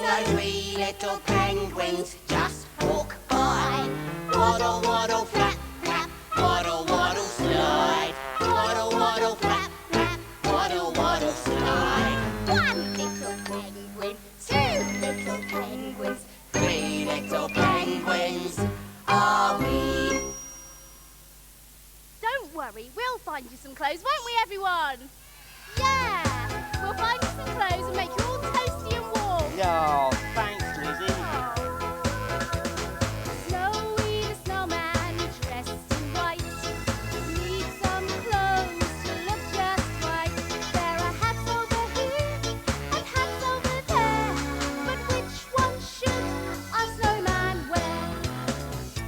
So 3 little penguins just walk by. Waddle, waddle, flap, flap, waddle, waddle, slide. Waddle, waddle, flap, flap, waddle, waddle, slide. 1 little penguin, 2 little penguins, 3 little penguins are we. Don't worry, we'll find you some clothes, won't we, everyone? Yeah! We'll find you some clothes and make you all toasty and warm. Oh, thanks, Lizzie. Snowy the snowman, dressed in white, needs some clothes to look just right. There are hats over here and hats over there, but which one should our snowman wear?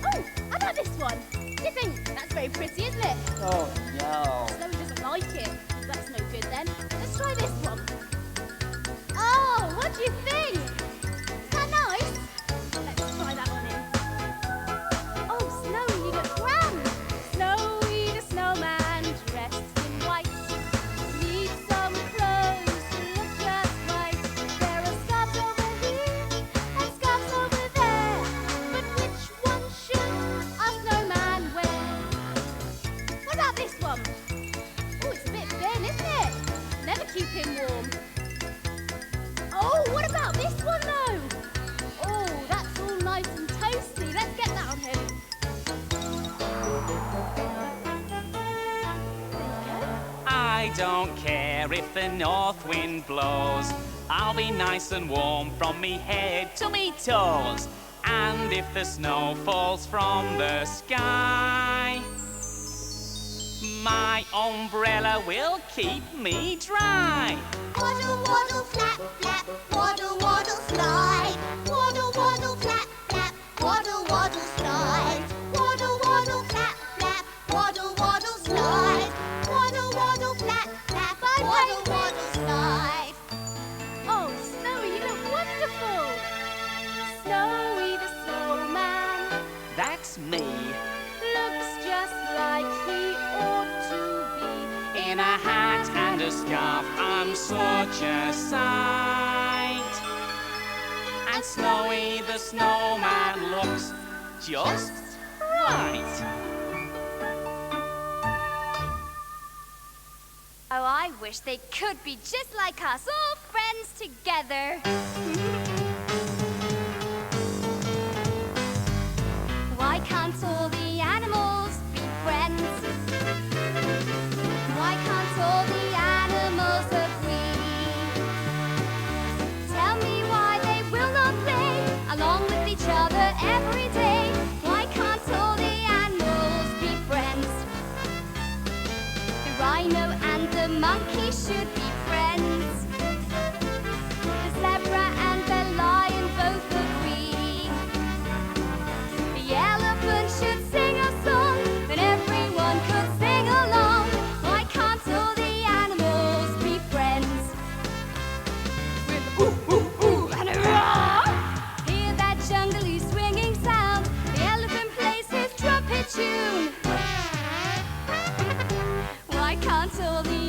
Oh, how about this one? Do you think? That's very pretty, isn't it? Oh, no. Snowy doesn't like it. That's no good then. Let's try this one. Oh, what do you think? Is that nice? Let's try that one in. Oh, Snowy, you look grand. Snowy the snowman, dressed in white, needs some clothes to look just right. There are scarves over here and scarves over there, but which one should our snowman wear? What about this one? Oh, it's a bit thin, isn't it? Never keep him warm. Oh, what about this one, though? Oh, that's all nice and toasty. Let's get that on him. There you go. I don't care if the north wind blows. I'll be nice and warm from me head to me toes. And if the snow falls from the sky, my umbrella will keep me dry. Waddle, waddle, flap, flap, waddle, waddle, slide. Waddle, waddle, flap, flap, waddle, waddle, slide. Waddle, waddle, flap, flap, waddle, waddle, slide. Waddle, waddle, flap, flap, waddle, waddle, slide. Oh, Snowy, you look wonderful. Snowy the snowman That's me. looks just like he ought to be. In a hat and a scarf, I'm such a sight. And Snowy the snowman looks just right. Oh, I wish they could be just like us, all friends together. Why can't all the animals be friends? Why can't all the animals agree? Tell me why they will not play along with each other every day. Why can't all the animals be friends? The rhino and the monkey should be friends. The zebra and the lion both agree. The elephant should sing a song, then everyone could sing along. Why can't all the animals be friends? With ooh, ooh, ooh, and a roar! Hear that jungly swinging sound. The elephant plays his trumpet tune. Why can't all the